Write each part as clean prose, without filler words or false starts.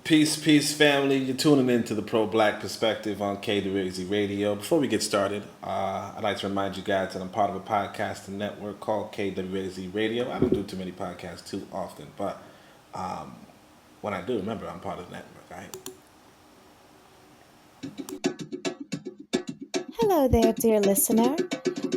Peace, family. You're tuning in to the Pro-Black Perspective on KWZ Radio. Before we get started, I'd like to remind you guys that I'm part of a podcasting network called KWZ Radio. I don't do too many podcasts too often, but when I do, remember, I'm part of the network, right? Hello there, dear listener.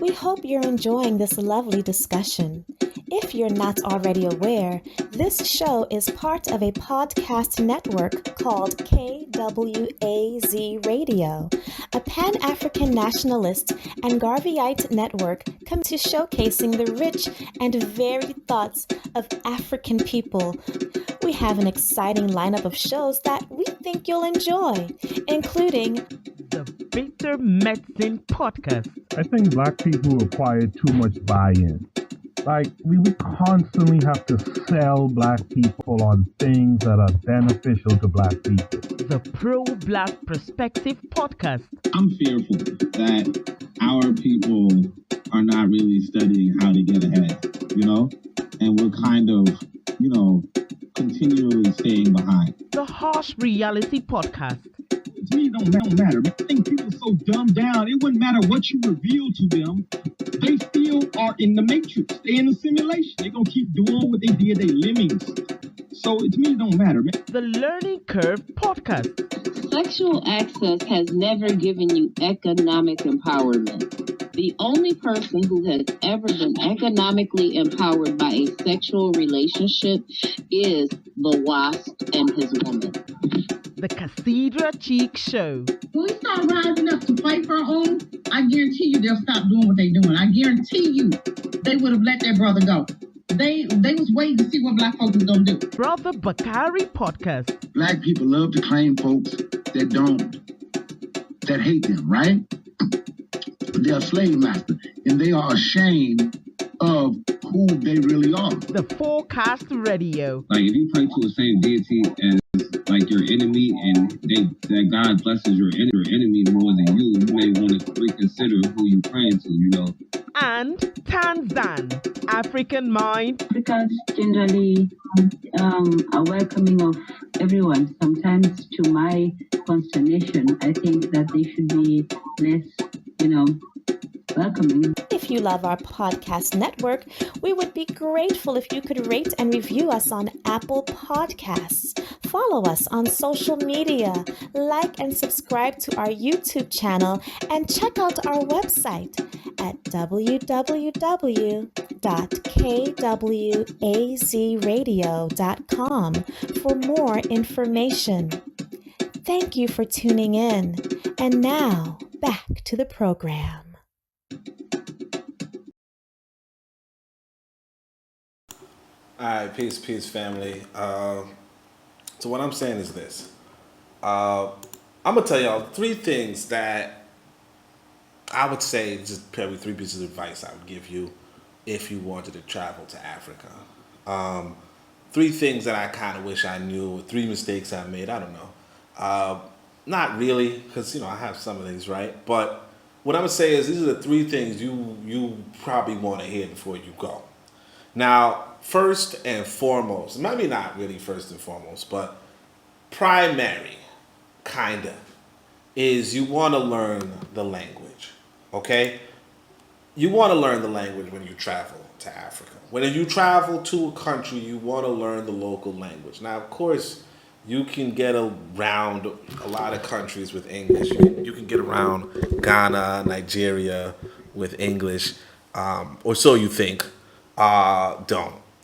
We hope you're enjoying this lovely discussion. If you're not already aware, this show is part of a podcast network called KWAZ Radio, a Pan-African nationalist and Garveyite network come to showcasing the rich and varied thoughts of African people. We have an exciting lineup of shows that we think you'll enjoy, including the Bitter Medicine Podcast. I think black people require too much buy-in. Like, we constantly have to sell black people on things that are beneficial to black people. The Pro-Black Perspective Podcast. I'm fearful that our people are not really studying how to get ahead, and we're kind of, continually staying behind. The Harsh Reality Podcast. To me, it don't matter. I think people are so dumbed down, it wouldn't matter what you reveal to them. They still are in the matrix. They're in the simulation. They're going to keep doing what they did. They lemmings. So to me, it don't matter, man. The Learning Curve Podcast. Sexual access has never given you economic empowerment. The only person who has ever been economically empowered by a sexual relationship is the wasp and his woman. The Cathedra Cheek Show. When we start rising up to fight for our own, I guarantee you they'll stop doing what they're doing. I guarantee you they would have let their brother go. They was waiting to see what black folks was going to do. Brother Bakari Podcast. Black people love to claim folks that hate them, right? They're a slave master, and they are ashamed of who they really are. The Forecast Radio. Like, if you pray to the same deity as like your enemy, and that God blesses your enemy more than you may want to reconsider who you praying to, And Tanzan, African Mind. Africans generally are welcoming of everyone. Sometimes, to my consternation, I think that they should be less, welcoming. If you love our podcast network, we would be grateful if you could rate and review us on Apple Podcasts. Follow us on social media, like and subscribe to our YouTube channel, and check out our website at www.kwazradio.com for more information. Thank you for tuning in. And now, back to the program. All right, peace, family. So what I'm saying is this. I'm going to tell y'all three things that I would say, just probably three pieces of advice I would give you if you wanted to travel to Africa. Three things that I kind of wish I knew, three mistakes I made, I don't know. Not really, because, I have some of these, right? But what I'm going to say is these are the three things you probably want to hear before you go. Now, first and foremost, maybe not really first and foremost, but primary, kind of, is you want to learn the language, okay? You want to learn the language when you travel to Africa. When you travel to a country, you want to learn the local language. Now, of course, you can get around a lot of countries with English. You can get around Ghana, Nigeria with English, or so you think.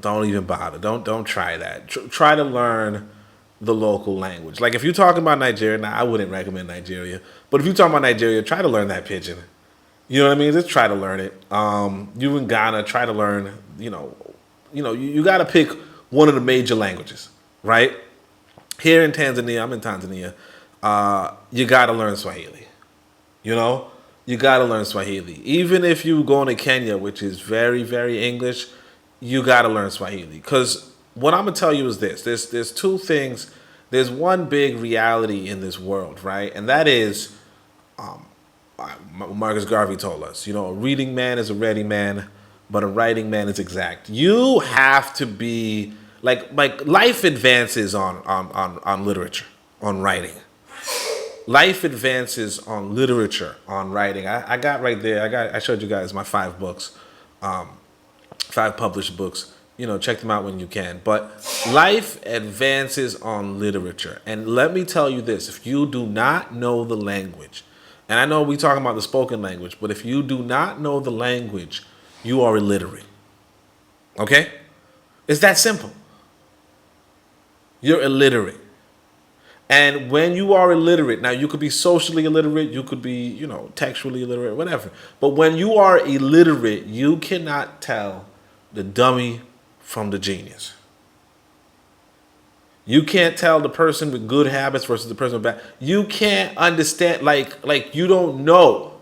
Don't even bother. Don't try that. Try to learn the local language. Like if you're talking about Nigeria, now I wouldn't recommend Nigeria, but if you're talking about Nigeria, try to learn that pidgin. You know what I mean? Just try to learn it. You in Ghana, try to learn. You got to pick one of the major languages, right? Here in Tanzania, I'm in Tanzania. You got to learn Swahili. You got to learn Swahili. Even if you go to Kenya, which is very, very English, you got to learn Swahili. Because what I'm going to tell you is this. There's two things. There's one big reality in this world, right? And that is, Marcus Garvey told us, a reading man is a ready man, but a writing man is exact. You have to be like life advances on literature, on writing. Life advances on literature, on writing. I got right there. I showed you guys my 5 books, 5 published books. Check them out when you can. But life advances on literature. And let me tell you this, if you do not know the language, and I know we're talking about the spoken language, but if you do not know the language, you are illiterate. Okay? It's that simple. You're illiterate. And when you are illiterate, now you could be socially illiterate, you could be, textually illiterate, whatever. But when you are illiterate, you cannot tell the dummy from the genius. You can't tell the person with good habits versus the person with bad. You can't understand, like you don't know.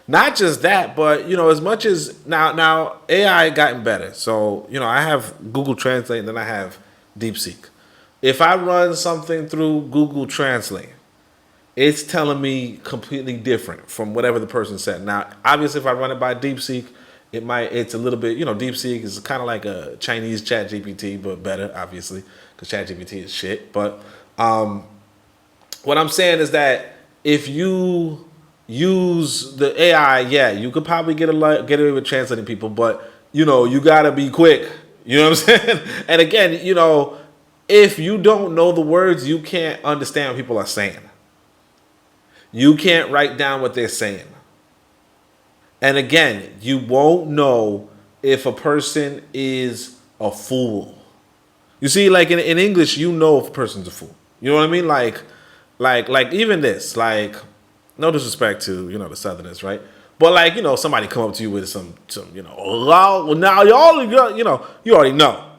Not just that, but as much as now AI gotten better. So I have Google Translate and then I have DeepSeek. If I run something through Google Translate, it's telling me completely different from whatever the person said. Now, obviously, if I run it by DeepSeek, it's a little bit, DeepSeek is kind of like a Chinese ChatGPT, but better, obviously, because ChatGPT is shit. But what I'm saying is that if you use the AI, you could probably get away with translating people, but you gotta be quick. You know what I'm saying? And again, if you don't know the words, you can't understand what people are saying. You can't write down what they're saying. And again, you won't know if a person is a fool. You see, like in English, you know if a person's a fool. You know what I mean? Like even this, like, no disrespect to, the Southerners, right? But like, somebody come up to you with some, well, now y'all, you already know. You already know.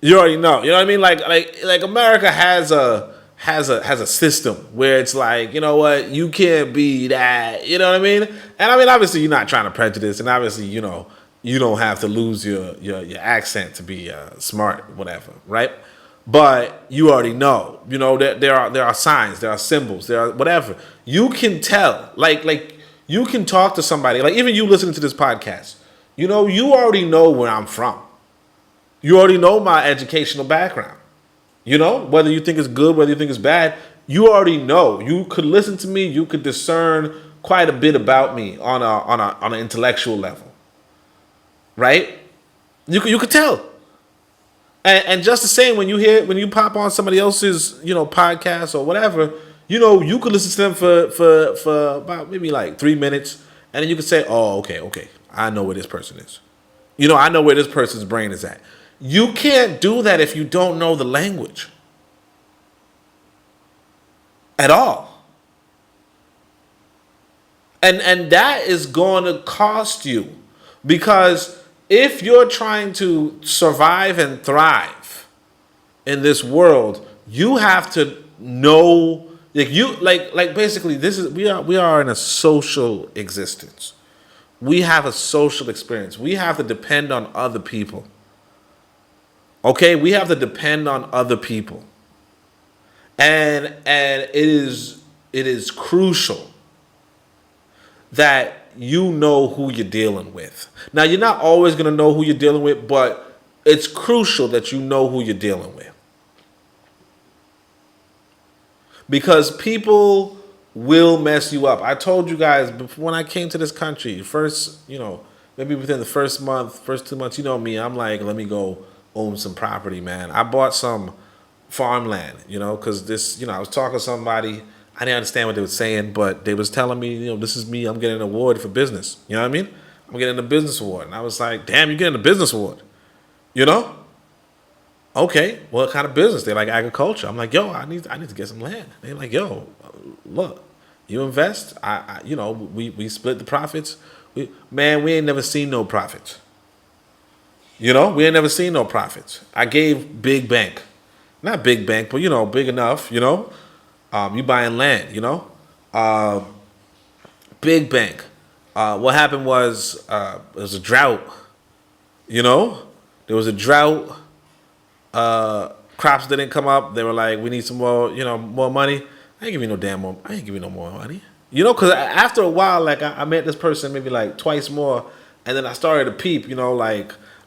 You know what I mean? Like America has a system where it's like, you know what, you can't be that. You know what I mean? And I mean, obviously, you're not trying to prejudice, and obviously, you don't have to lose your accent to be smart, whatever, right? But you already know. There are signs, there are symbols, there are whatever. You can tell. Like you can talk to somebody. Like even you listening to this podcast. You already know where I'm from. You already know my educational background. Whether you think it's good, whether you think it's bad, you already know. You could listen to me. You could discern quite a bit about me on an intellectual level, right? You could tell. And just the same when you pop on somebody else's podcast or whatever, you could listen to them for about maybe like 3 minutes, and then you could say, oh, okay, I know where this person is. I know where this person's brain is at. You can't do that if you don't know the language at all. And that is going to cost you, because if you're trying to survive and thrive in this world, you have to know, like basically we are in a social existence. We have a social experience. We have to depend on other people. Okay, we have to depend on other people, and it is crucial that you know who you're dealing with. Now, you're not always gonna know who you're dealing with, but it's crucial that you know who you're dealing with, because people will mess you up. I told you guys when I came to this country, first, maybe within the first 2 months, me, I'm like, let me go own some property, man. I bought some farmland, because this, I was talking to somebody. I didn't understand what they were saying, but they was telling me, this is me. I'm getting an award for business. You know what I mean? I'm getting a business award. And I was like, damn, you're getting a business award. Okay, what kind of business? They're like agriculture. I'm like, yo, I need to get some land. They're like, yo, look, you invest. We split the profits. We ain't never seen no profits. We ain't never seen no profits. I gave big bank, not big bank, but big enough. You buying land. Big bank. What happened was there was a drought. There was a drought. Crops didn't come up. They were like, we need some more, more money. I ain't give you no damn more. I ain't give you no more money. Because after a while, like I met this person maybe like twice more, and then I started to peep.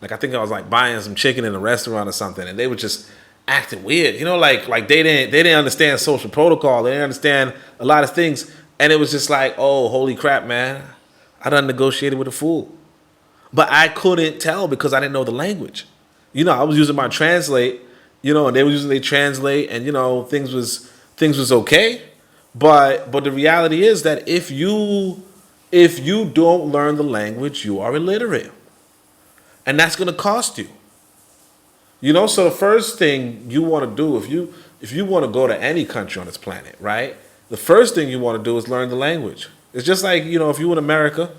Like I think I was like buying some chicken in a restaurant or something, and they were just acting weird. Like they didn't understand social protocol. They didn't understand a lot of things, and it was just like, oh, holy crap, man! I done negotiated with a fool, but I couldn't tell because I didn't know the language. I was using my translate, and they were using their translate, and things was okay. But the reality is that if you don't learn the language, you are illiterate, and that's going to cost you. So the first thing you want to do if you want to go to any country on this planet, right? The first thing you want to do is learn the language. It's just like if you're in America,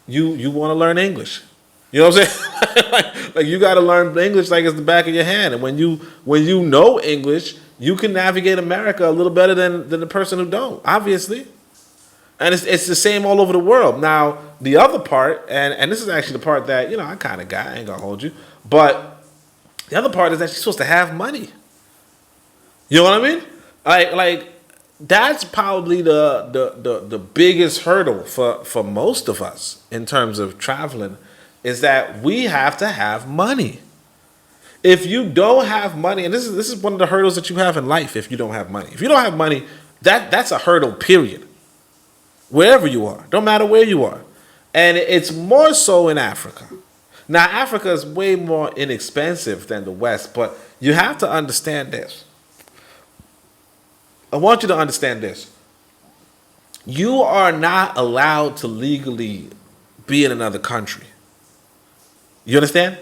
you want to learn English. You know what I'm saying? like you got to learn English like it's the back of your hand, and when you know English, you can navigate America a little better than the person who don't, obviously. And it's the same all over the world. Now, the other part, and this is actually the part that, I kind of got, I ain't going to hold you, but the other part is that you're supposed to have money. You know what I mean? Like that's probably the biggest hurdle for most of us in terms of traveling, is that we have to have money. If you don't have money, and this is one of the hurdles that you have in life, if you don't have money. If you don't have money, that's a hurdle, period. Wherever you are, don't matter where you are. And it's more so in Africa. Now, Africa is way more inexpensive than the West, but you have to understand this. I want you to understand this. You are not allowed to legally be in another country. You understand?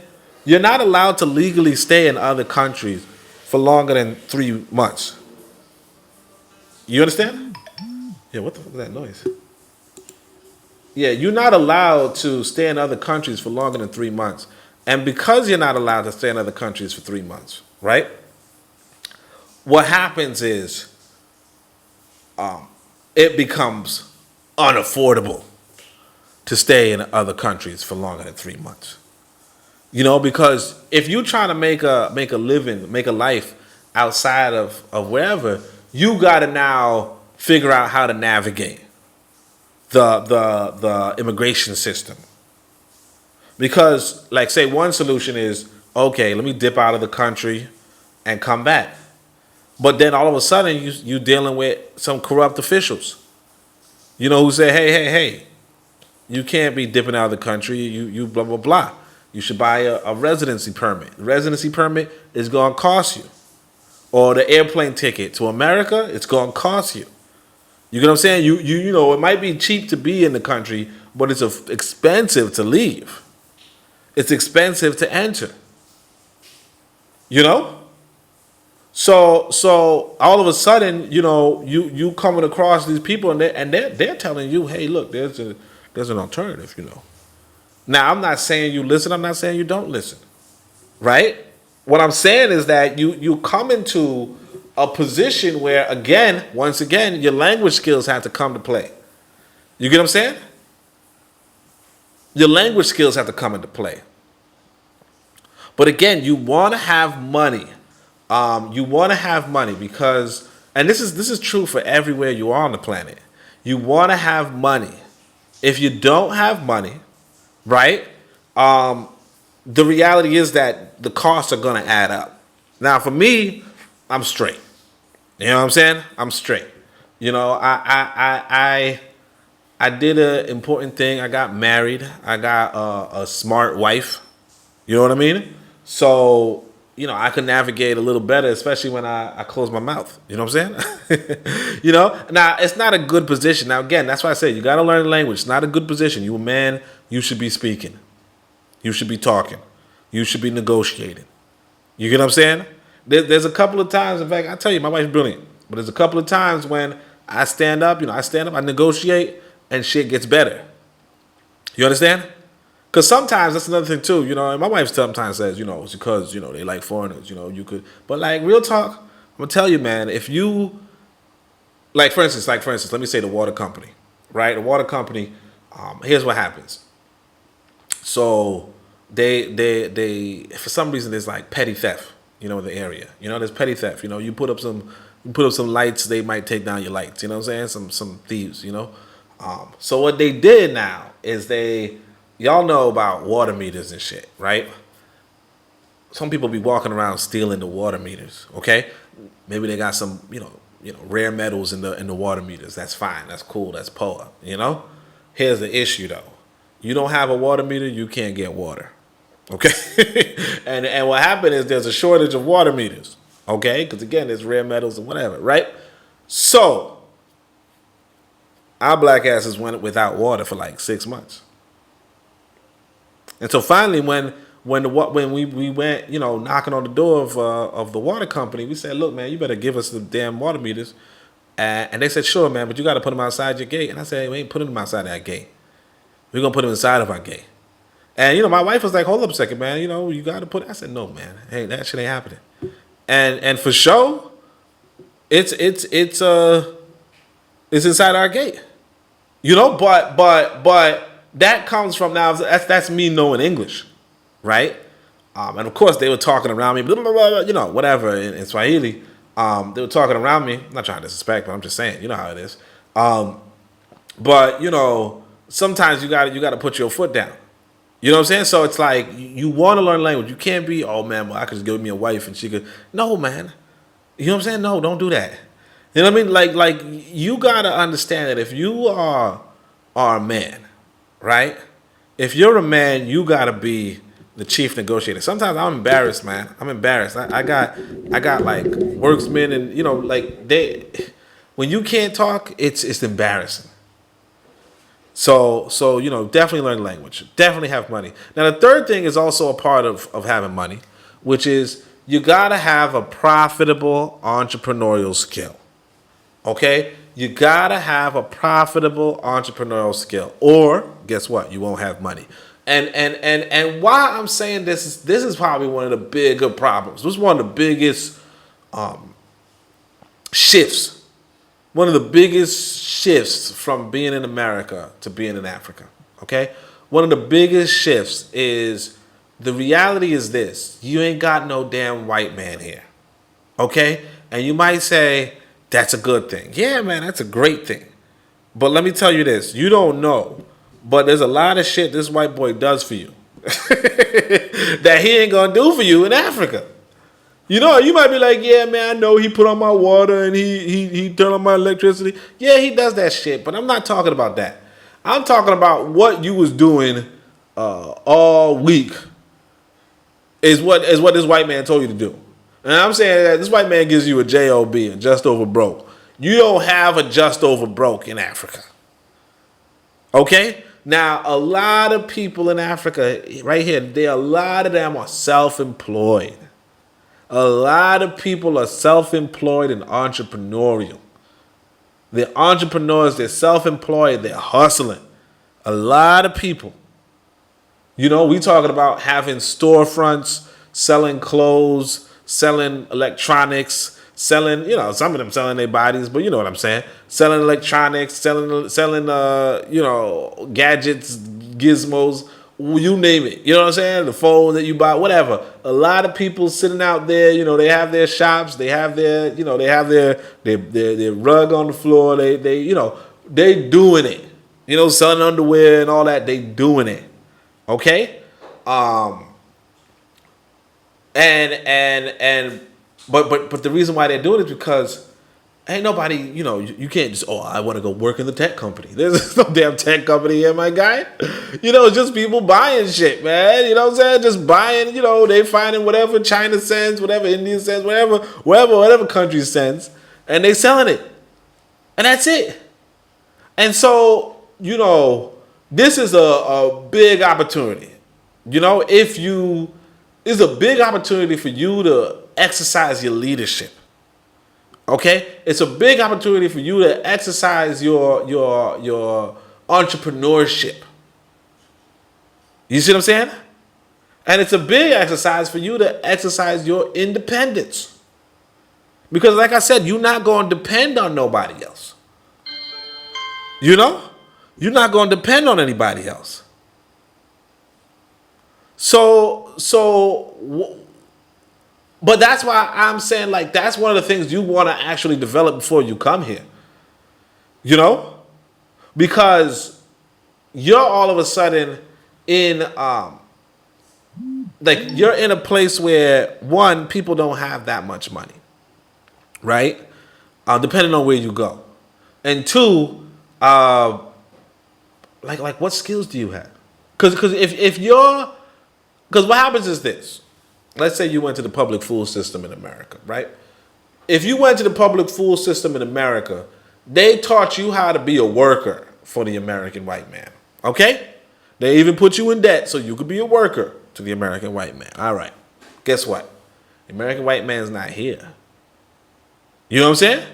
You're not allowed to legally stay in other countries for longer than 3 months. You understand? Yeah, what the fuck is that noise? Yeah, you're not allowed to stay in other countries for longer than 3 months. And because you're not allowed to stay in other countries for 3 months, right? What happens is it becomes unaffordable to stay in other countries for longer than 3 months. Because if you're trying to make a living, make a life outside of wherever, you got to now figure out how to navigate the immigration system. Because, like, say one solution is, okay, let me dip out of the country and come back. But then all of a sudden, you dealing with some corrupt officials, who say, hey, you can't be dipping out of the country, you blah, blah, blah. You should buy a residency permit. The residency permit is going to cost you. Or the airplane ticket to America, it's going to cost you. You get what I'm saying? You know, it might be cheap to be in the country, but it's expensive to leave. It's expensive to enter. So all of a sudden, you coming across these people and they're telling you, hey, look, there's an alternative, Now, I'm not saying you listen. I'm not saying you don't listen, right? What I'm saying is that you come into a position where, once again, your language skills have to come to play. You get what I'm saying? Your language skills have to come into play. But again, you want to have money. You want to have money because, and this is true for everywhere you are on the planet. You want to have money. If you don't have money, right? The reality is that the costs are going to add up. Now, for me, I'm straight. You know what I'm saying? I'm straight. I did an important thing. I got married. I got a smart wife. You know what I mean? So, I can navigate a little better, especially when I close my mouth. You know what I'm saying? Now, it's not a good position. Now, again, that's why I say you got to learn the language. It's not a good position. You a man, you should be speaking. You should be talking. You should be negotiating. You get what I'm saying? There's a couple of times, in fact, I tell you, my wife's brilliant. But there's a couple of times when I stand up, I negotiate, and shit gets better. You understand? Because sometimes that's another thing too, and my wife sometimes says, it's because, they like foreigners, you could. But like real talk, I'm going to tell you, man, if you, like for instance, let me say the water company, right? The water company, here's what happens. So they for some reason there's like petty theft, in the area. There's petty theft. You put up some lights, they might take down your lights. You know what I'm saying? Some thieves. So what they did now is y'all know about water meters and shit, right? some people be walking around stealing the water meters. Okay, maybe they got some rare metals in the water meters. That's fine. That's cool. That's poor. Here's the issue though. You don't have a water meter, you can't get water. Okay, and what happened is there's a shortage of water meters. Okay, because again, there's rare metals and whatever, right? So our black asses went without water for like 6 months, and so finally, when we went, knocking on the door of the water company, we said, look, man, you better give us the damn water meters, and they said, sure, man, but you got to put them outside your gate. And I said, hey, we ain't putting them outside that gate. We're gonna put them inside of our gate. And my wife was like, hold up a second, man, you got to put. I said, no, man, hey, that shit ain't happening. And for sure, it's inside our gate, but that comes from now. That's me knowing English, right? And of course they were talking around me, blah, blah, blah, whatever in Swahili. They were talking around me. I'm not trying to disrespect, but I'm just saying, you know how it is. But sometimes you got to put your foot down. You know what I'm saying? So it's like you want to learn language. You can't be, oh man, well I could just give me a wife and she could. No, man. You know what I'm saying? No, don't do that. You know what I mean? Like you gotta understand that if you are a man, right? If you're a man, you gotta be the chief negotiator. Sometimes I'm embarrassed, man. I'm embarrassed. I got like worksmen and like when you can't talk, it's embarrassing. So definitely learn language. Definitely have money. Now, the third thing is also a part of having money, which is you got to have a profitable entrepreneurial skill. Okay? You got to have a profitable entrepreneurial skill. Or, guess what? You won't have money. And why I'm saying this is probably one of the bigger problems. This is one of the biggest shifts. One of the biggest shifts from being in America to being in Africa, okay? One of the biggest shifts is the reality is this. You ain't got no damn white man here, okay? And you might say, that's a good thing. Yeah, man, that's a great thing. But let me tell you this. You don't know, but there's a lot of shit this white boy does for you that he ain't gonna do for you in Africa. You might be like, yeah, man, I know he put on my water and he turned on my electricity. Yeah, he does that shit, but I'm not talking about that. I'm talking about what you was doing all week is what this white man told you to do. And I'm saying that this white man gives you a JOB, a just over broke. You don't have a just over broke in Africa. Okay? Now, a lot of people in Africa, right here, a lot of them are self-employed. A lot of people are self-employed and entrepreneurial. They're entrepreneurs, they're self-employed, they're hustling. A lot of people. We talking about having storefronts, selling clothes, selling electronics, selling, some of them selling their bodies, but you know what I'm saying. Selling electronics, selling gadgets, gizmos, you name it. You know what I'm saying? The phone that you buy, whatever. A lot of people sitting out there, they have their shops, they have their, they have their rug on the floor, they doing it. Selling underwear and all that, they doing it. Okay? But the reason why they're doing it is because ain't nobody, you can't just, I want to go work in the tech company. There's no damn tech company here, my guy. It's just people buying shit, man. You know what I'm saying? Just buying, they finding whatever China sends, whatever India sends, whatever country sends, and they selling it. And that's it. And so, this is a big opportunity. It's a big opportunity for you to exercise your leadership. Okay? It's a big opportunity for you to exercise your entrepreneurship. You see what I'm saying? And it's a big exercise for you to exercise your independence. Because like I said, you're not going to depend on nobody else. You're not going to depend on anybody else. But that's why I'm saying, like, that's one of the things you want to actually develop before you come here. Because you're all of a sudden in like you're in a place where one, people don't have that much money, right? Depending on where you go, and two, like what skills do you have? Because if you're, because what happens is this. Let's say you went to the public school system in America, right? If you went to the public school system in America, they taught you how to be a worker for the American white man. Okay? They even put you in debt so you could be a worker to the American white man. All right. Guess what? The American white man's not here. You know what I'm saying?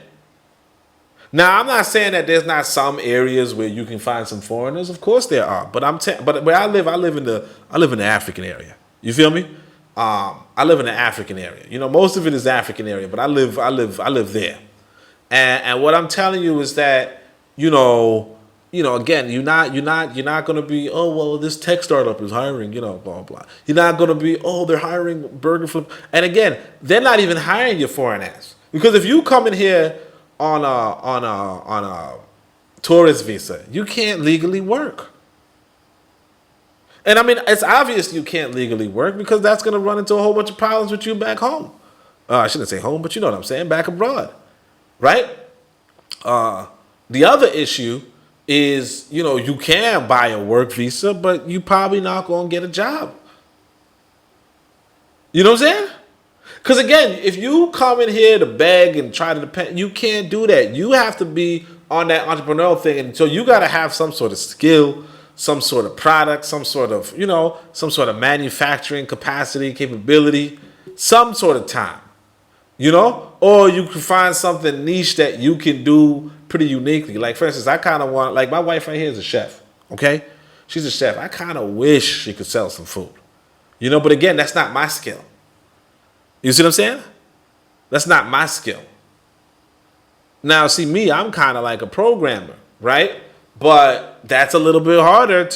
Now, I'm not saying that there's not some areas where you can find some foreigners. Of course there are. But but where I live in the African area. You feel me? I live in the African area. You know, most of it is African area, but I live there. And what I'm telling you is that, again, you're not gonna be, oh well, this tech startup is hiring, blah blah blah. You're not gonna be, oh, they're hiring burger flip. And again, they're not even hiring your foreign ass, because if you come in here on a tourist visa, you can't legally work. And I mean, it's obvious you can't legally work, because that's gonna run into a whole bunch of problems with you back home. I shouldn't say home, but you know what I'm saying, back abroad. Right? The other issue is, you can buy a work visa, but you probably not going to get a job. You know what I'm saying? Because again, if you come in here to beg and try to depend, you can't do that. You have to be on that entrepreneurial thing. And so you got to have some sort of skill, some sort of product, some sort of manufacturing capacity, capability, some sort of time. Or you can find something niche that you can do pretty uniquely. Like, for instance, I kind of want, like, my wife right here is a chef, okay? She's a chef. I kind of wish she could sell some food, but again, that's not my skill. You see what I'm saying? That's not my skill. Now, see me, I'm kind of like a programmer, right? But that's a little bit harder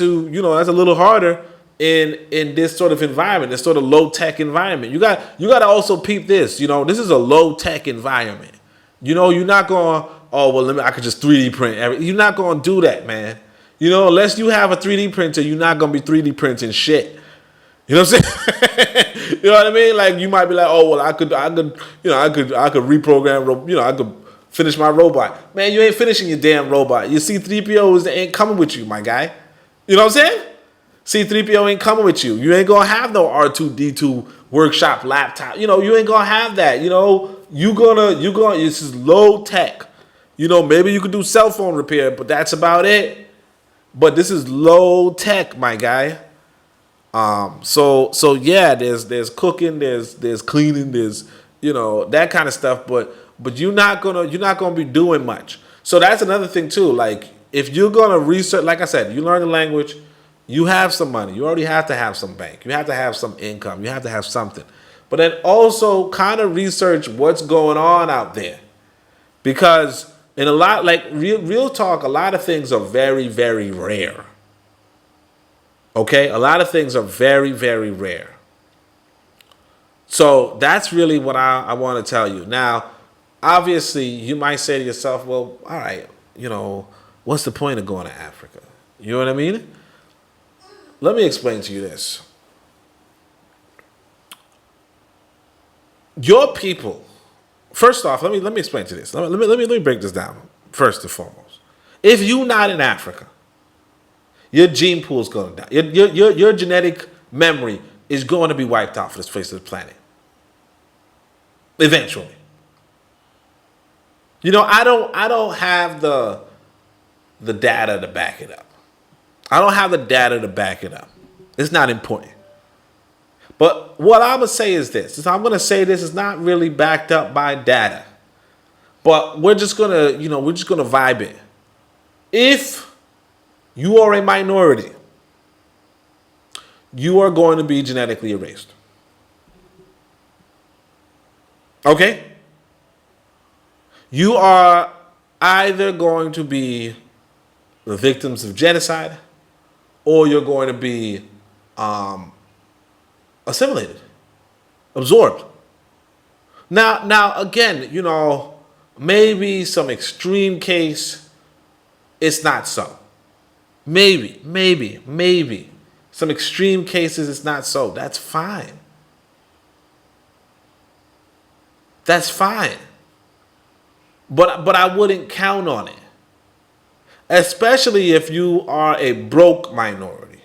in this sort of environment, this sort of low-tech environment. You got to also peep this. This is a low-tech environment. You're not going, oh, well, I could just 3D print everything. You're not going to do that, man. Unless you have a 3D printer, you're not going to be 3D printing shit. You know what I'm saying? You know what I mean? Like, you might be like, oh, well, I could reprogram, I could finish my robot. Man, you ain't finishing your damn robot. Your C-3POs ain't coming with you, my guy. You know what I'm saying? C-3PO ain't coming with you. You ain't gonna have no R2-D2 workshop laptop. You ain't gonna have that. This is low tech. Maybe you could do cell phone repair, but that's about it. But this is low tech, my guy. So yeah, there's cooking, there's cleaning, there's that kind of stuff, but you're not gonna be doing much. So that's another thing too. Like, if you're gonna research, like I said, you learn the language. You have some money. You already have to have some bank. You have to have some income. You have to have something. But then also kind of research what's going on out there. Because in a lot, like real talk, a lot of things are very, very rare. Okay? A lot of things are very, very rare. So that's really what I want to tell you. Now, obviously, you might say to yourself, well, all right, what's the point of going to Africa? You know what I mean? Let me explain to you this. Your people, first off, let me explain to this. Let me break this down first and foremost. If you're not in Africa, your gene pool is going to die. Your genetic memory is going to be wiped out for this face of the planet. Eventually. I don't have the data to back it up. I don't have the data to back it up. It's not important. But what I'm going to say is this. I'm going to say this is not really backed up by data. But we're just going to, vibe it. If you are a minority, you are going to be genetically erased. Okay? You are either going to be the victims of genocide, or you're going to be assimilated, absorbed. Now, again, maybe some extreme case, it's not so. Maybe. Some extreme cases, it's not so. That's fine. That's fine. But I wouldn't count on it. Especially if you are a broke minority.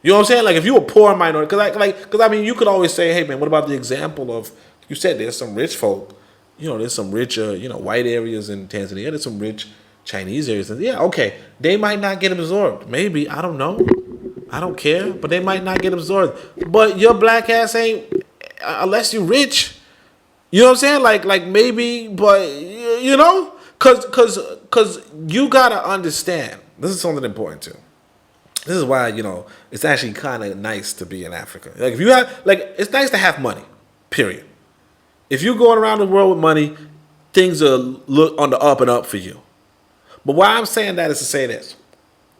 You know what I'm saying? Like if you're a poor minority. Because I mean, you could always say, hey, man, what about the example of, you said there's some rich folk. You know, there's some rich, white areas in Tanzania. There's some rich Chinese areas. Yeah, okay. They might not get absorbed. Maybe. I don't know. I don't care. But they might not get absorbed. But your black ass ain't, unless you're rich. You know what I'm saying? Like maybe, but, you know? Because you got to understand. This is something important, too. This is why, it's actually kind of nice to be in Africa. Like, if you have, it's nice to have money, period. If you're going around the world with money, things are look on the up and up for you. But why I'm saying that is to say this,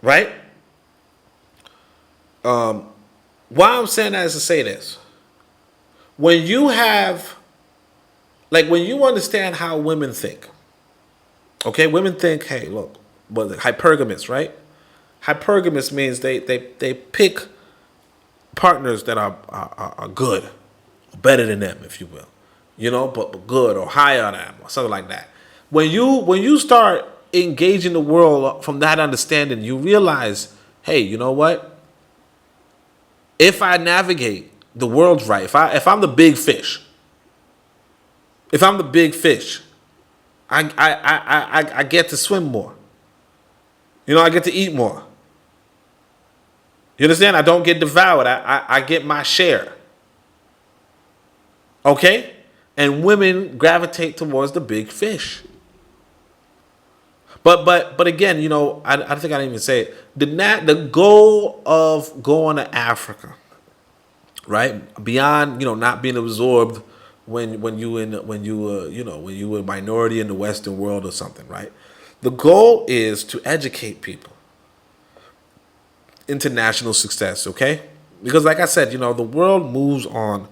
right? Why I'm saying that is to say this. When you have, when you understand how women think, okay, women think, hey, look, well, hypergamous, right? Hypergamous means they pick partners that are good, better than them, if you will. But good or higher than them or something like that. When you start engaging the world from that understanding, you realize, hey, you know what? If I navigate the world right, if I'm the big fish, I get to swim more. I get to eat more. You understand? I don't get devoured. I get my share. Okay? And women gravitate towards the big fish. But again, I think I didn't even say it. The goal of going to Africa, right? Beyond, not being absorbed when you were a minority in the Western world or something, right? The goal is to educate people into national success, okay? Because like I said, the world moves on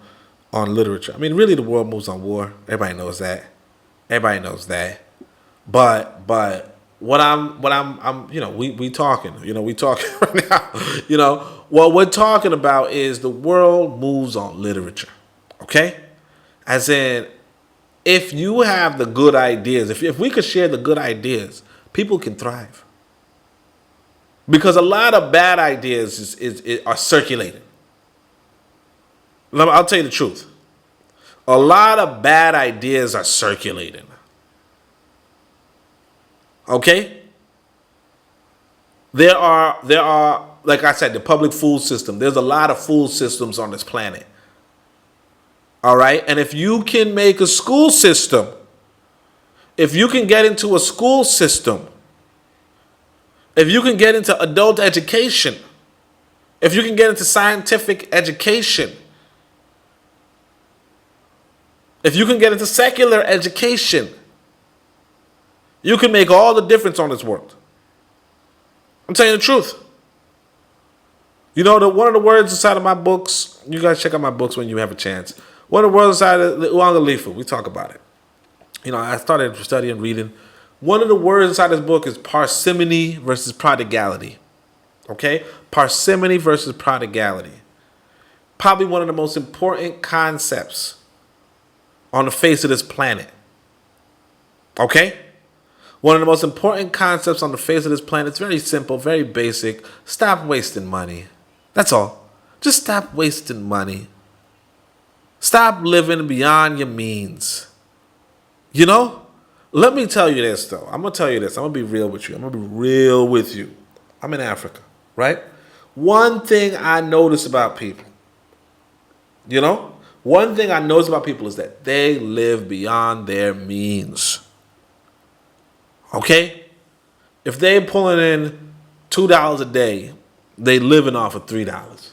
literature. I mean, really, the world moves on war. Everybody knows that. But what I'm we talking. We talking right now. What we're talking about is the world moves on literature. Okay? As in, if you have the good ideas, if we could share the good ideas, people can thrive. Because a lot of bad ideas are circulating. I'll tell you the truth. A lot of bad ideas are circulating. Okay? There are, like I said, the public food system. There's a lot of food systems on this planet. All right? And if you can make a school system, if you can get into a school system, if you can get into adult education, if you can get into scientific education, if you can get into secular education, you can make all the difference on this world. I'm telling you the truth. One of the words inside of my books, you guys check out my books when you have a chance. One of the words inside of the Uangalifu, we talk about it. I started studying, reading. One of the words inside this book is parsimony versus prodigality. Okay? Parsimony versus prodigality. Probably one of the most important concepts on the face of this planet. Okay? One of the most important concepts on the face of this planet. It's very simple, very basic. Stop wasting money. That's all. Just stop wasting money. Stop living beyond your means. Let me tell you this, though. I'm going to tell you this. I'm going to be real with you. I'm in Africa, right? One thing I notice about people, one thing I notice about people is that they live beyond their means. Okay? If they're pulling in $2 a day, they living off of $3.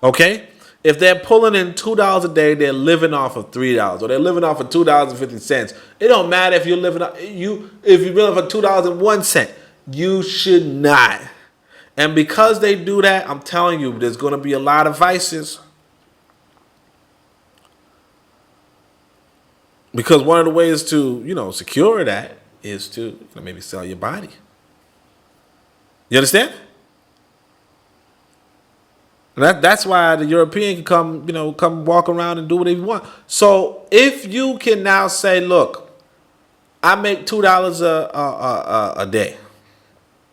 Okay? If they're pulling in $2 a day, they're living off of $3, or they're living off of $2.50. It don't matter if you're living off if you're living for $2.01. You should not. And because they do that, I'm telling you, there's going to be a lot of vices. Because one of the ways to, secure that is to maybe sell your body. You understand? That's why the European can come walk around and do whatever you want. So if you can now say, look, I make $2 a day.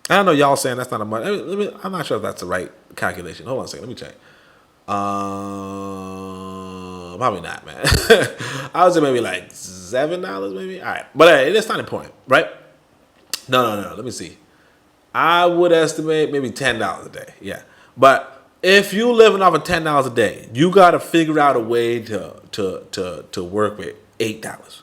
I don't know, y'all saying that's not a month. I'm not sure if that's the right calculation. Hold on a second, let me check. Probably not, man. I would say maybe like $7, maybe. All right, but it's not important, right? No. Let me see. I would estimate maybe $10 a day. Yeah, but if you living off of $10 a day, you got to figure out a way to work with $8.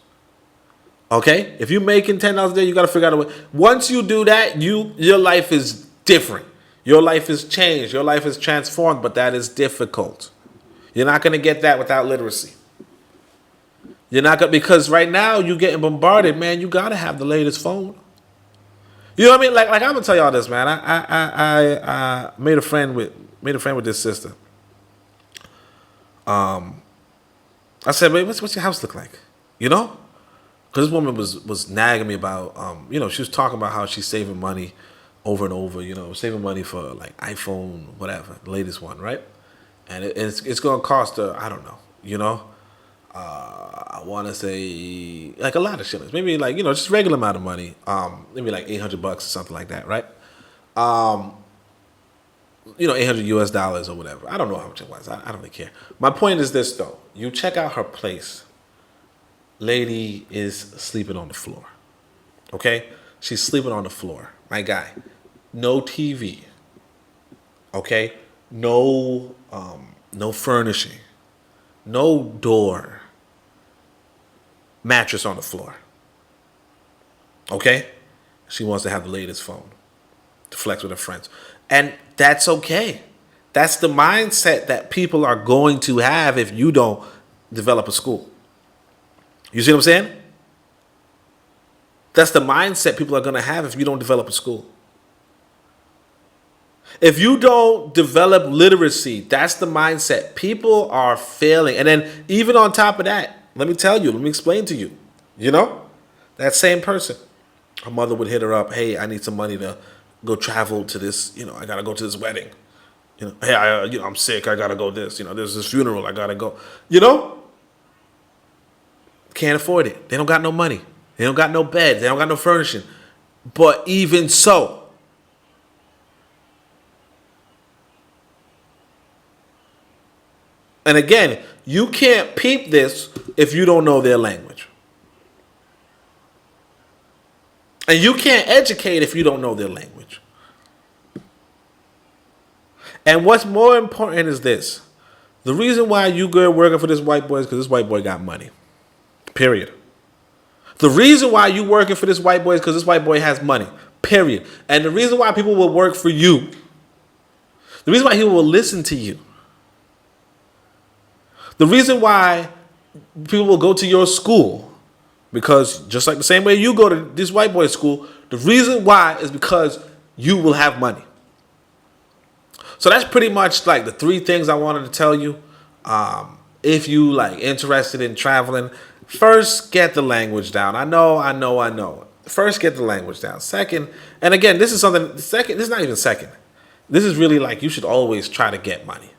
Okay, if you're making $10 a day, you got to figure out a way. Once you do that, your life is different. Your life is changed. Your life is transformed. But that is difficult. You're not going to get that without literacy. You're not going because right now you're getting bombarded, man. You got to have the latest phone. You know what I mean? Like I'm gonna tell y'all this, man. I made a friend with this sister. I said, "Babe, what's your house look like?" You know, because this woman was nagging me about, she was talking about how she's saving money over and over. Saving money for like iPhone, whatever, the latest one, right? And it's gonna cost her, I don't know, I want to say like a lot of shillings, maybe like just regular amount of money, maybe like $800 or something like that, right? $800 US or whatever. I don't know how much it was. I don't really care. My point is this though: you check out her place. Lady is sleeping on the floor. Okay, she's sleeping on the floor. My guy, no TV. Okay, no furnishing, no door. Mattress on the floor. Okay? She wants to have the latest phone to flex with her friends. And that's okay. That's the mindset that people are going to have if you don't develop a school. You see what I'm saying? That's the mindset people are going to have if you don't develop a school. If you don't develop literacy, that's the mindset. People are failing. And then even on top of that, let me explain to you, that same person, her mother would hit her up, hey, I need some money to go travel to this, I got to go to this wedding. Hey, I'm sick, I got to go this, there's this funeral, I got to go. Can't afford it. They don't got no money. They don't got no bed. They don't got no furnishing. But even so, and again, you can't peep this if you don't know their language. And you can't educate if you don't know their language. And what's more important is this. The reason why you good working for this white boy is because this white boy got money. Period. The reason why you working for this white boy is because this white boy has money. Period. And the reason why people will work for you, the reason why people will listen to you, the reason why people will go to your school, because just like the same way you go to this white boy's school, the reason why is because you will have money. So that's pretty much like the three things I wanted to tell you. If you like interested in traveling, first get the language down. I know. First get the language down. Second, and again, this is not even second. This is really like you should always try to get money.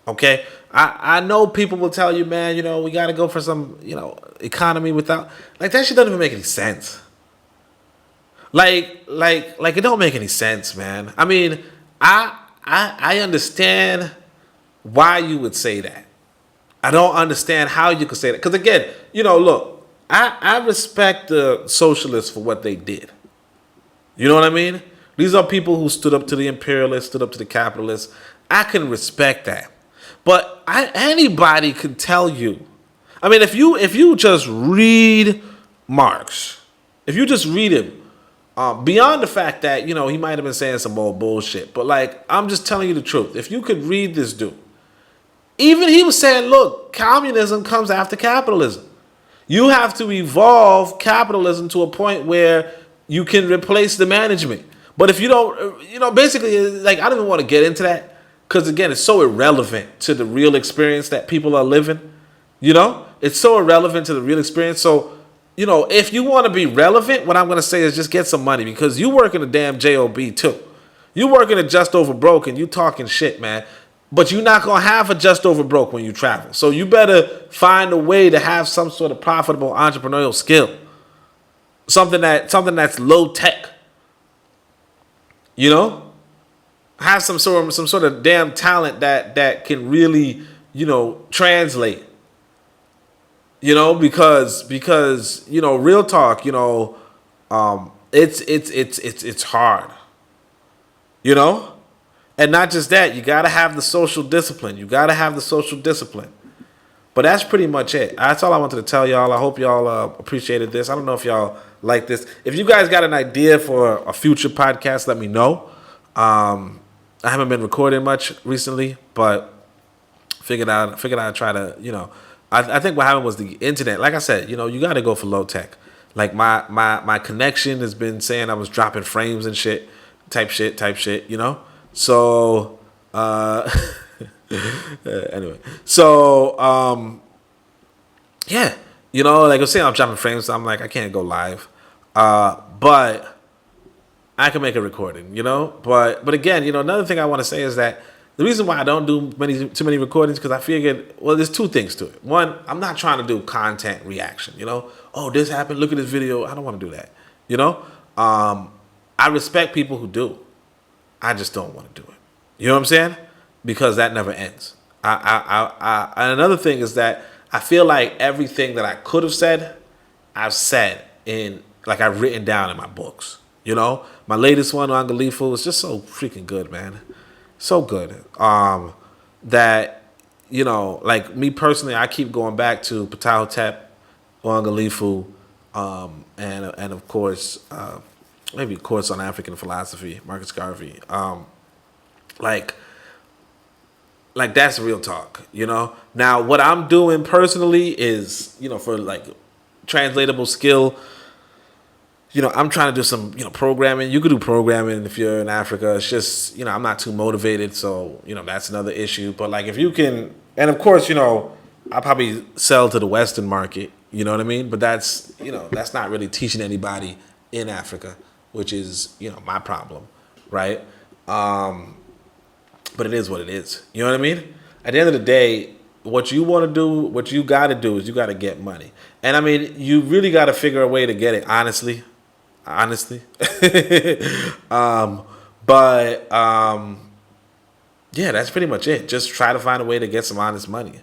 Okay? I know people will tell you, man, we got to go for some, economy without, like that shit doesn't even make any sense. Like it don't make any sense, man. I mean, I understand why you would say that. I don't understand how you could say that. Because again, look, I respect the socialists for what they did. You know what I mean? These are people who stood up to the imperialists, stood up to the capitalists. I can respect that. But anybody could tell you. I mean, if you just read Marx, if you just read him, beyond the fact that, he might have been saying some old bullshit, but like, I'm just telling you the truth. If you could read this dude, even he was saying, look, communism comes after capitalism. You have to evolve capitalism to a point where you can replace the management. But if you don't, basically, like, I don't even want to get into that. Because, again, it's so irrelevant to the real experience that people are living. It's so irrelevant to the real experience. So, if you want to be relevant, what I'm going to say is just get some money. Because you work in a damn JOB, too. You working at Just Over Broke and you talking shit, man. But you're not going to have a just over broke when you travel. So you better find a way to have some sort of profitable entrepreneurial skill. Something that's low tech. You know? Have some sort of damn talent that can really, translate. Because real talk, it's hard. And not just that, you got to have the social discipline. But that's pretty much it. That's all I wanted to tell y'all. I hope y'all appreciated this. I don't know if y'all like this. If you guys got an idea for a future podcast, let me know. I haven't been recording much recently, but figured I'd try to, I think what happened was the internet. Like I said, you got to go for low tech. Like my connection has been saying I was dropping frames and shit, type shit, So, anyway, so, yeah, like I was saying, I'm dropping frames. So I'm like, I can't go live, but I can make a recording, But again, another thing I want to say is that the reason why I don't do too many recordings because I figured, well, there's two things to it. One, I'm not trying to do content reaction. Oh, this happened. Look at this video. I don't want to do that. I respect people who do. I just don't want to do it. You know what I'm saying? Because that never ends. And another thing is that I feel like everything that I could have said, I've said I've written down in my books. My latest one, Uangalifu, is just so freaking good, man. So good. That, like me personally, I keep going back to Ptahhotep, Uangalifu, and of course, maybe a course on African philosophy, Marcus Garvey. Like that's real talk, Now, what I'm doing personally is, for like translatable skill, I'm trying to do some, programming. You could do programming if you're in Africa. It's just, I'm not too motivated. So, that's another issue. But like if you can, and of course, I'll probably sell to the Western market, you know what I mean? But that's, that's not really teaching anybody in Africa, which is, my problem, right? But it is what it is. You know what I mean? At the end of the day, what you want to do, what you got to do is you got to get money. And I mean, you really got to figure a way to get it, honestly. Yeah, that's pretty much it. Just try to find a way to get some honest money.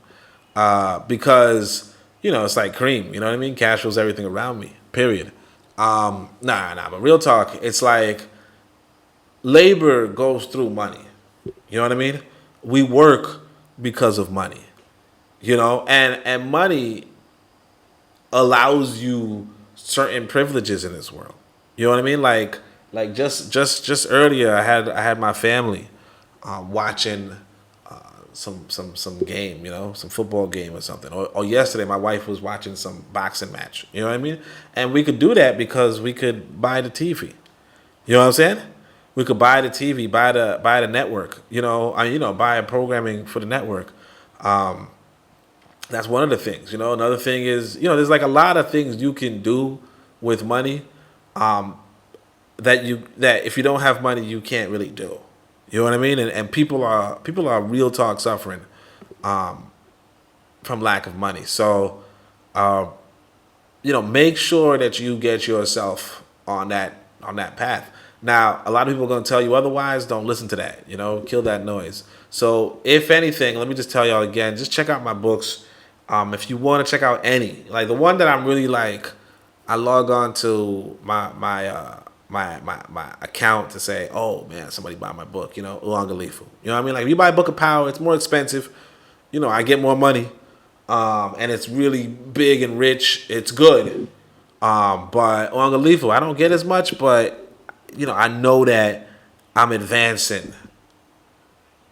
Because, it's like cream, you know what I mean? Cash rules everything around me, period. But real talk, it's like labor goes through money. You know what I mean? We work because of money, and money allows you certain privileges in this world. You know what I mean? Like just earlier, I had my family watching some game, some football game or something. Or yesterday, my wife was watching some boxing match. You know what I mean? And we could do that because we could buy the TV. You know what I'm saying? We could buy the TV, buy the network. Buy a programming for the network. That's one of the things. Another thing is, there's like a lot of things you can do with money that if you don't have money you can't really do. You know what I mean? And people are real talk suffering from lack of money. So make sure that you get yourself on that path. Now, a lot of people are going to tell you otherwise. Don't listen to that. Kill that noise. So if anything, let me just tell y'all again, just check out my books. If you want to check out any, like the one that I'm really like, I log on to my account to say, oh man, somebody buy my book, Uangalifu. You know what I mean? Like if you buy a book of power, it's more expensive. I get more money. And it's really big and rich. It's good. But Uangalifu, I don't get as much, but I know that I'm advancing.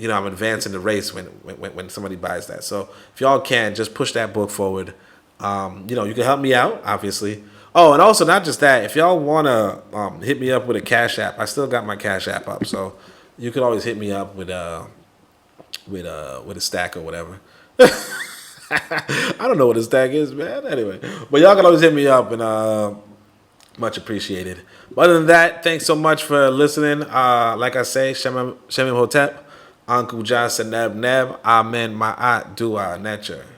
I'm advancing the race when somebody buys that. So if y'all can, just push that book forward. You can help me out, obviously. Oh, and also not just that. If y'all want to hit me up with a CashApp, I still got my CashApp up. So you could always hit me up with a stack or whatever. I don't know what a stack is, man. Anyway, but y'all can always hit me up and much appreciated. But other than that, thanks so much for listening. Like I say, Shemim Hotep. Uncle Johnson Neb Neb, Amen Ma'at Dua Nature.